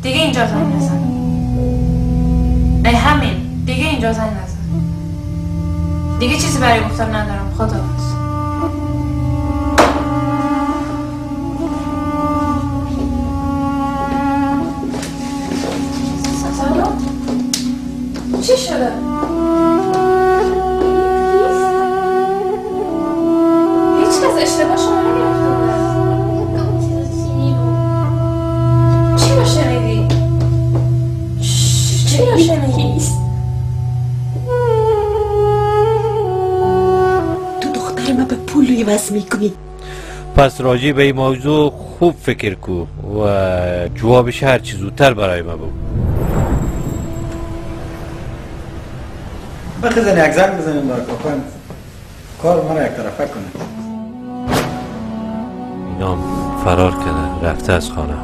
دیگه اینجا زنگ نزن. ای همین، دیگه اینجا زنگ نزن. دیگه چیزی برای گفتن ندارم. خداحافظ. چی شده؟ هیچ کس اشتباه شما نگرفته بودن. چی رو شنیدی؟ چی رو شنیدی؟ تو دختر ما به پول عوض میکنی. پس راجع به این موضوع خوب فکر کو و جوابش هر چی زودتر برای ما بگو. بخزن یک زنگ بزنیم برای کاکان کار ما را یک طرفه کنه. اینام فرار کرده، رفته از خانه.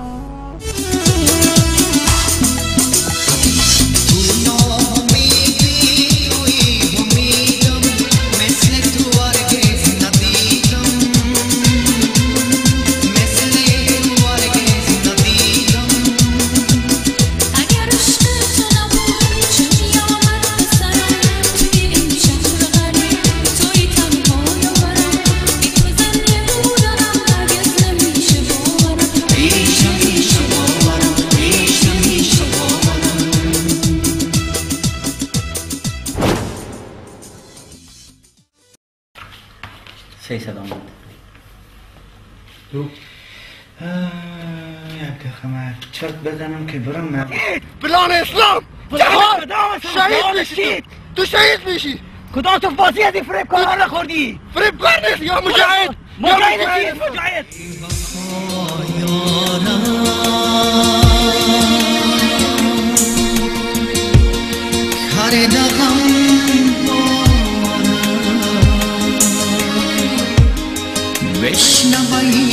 چرت بزنم که برم نه بلان اسلام جهاد شهید میشی تو شهید میشی کدام تو بازی از این فریب کار نخوردی فریب کار نیست یا مجاهد مجاهد بشنوی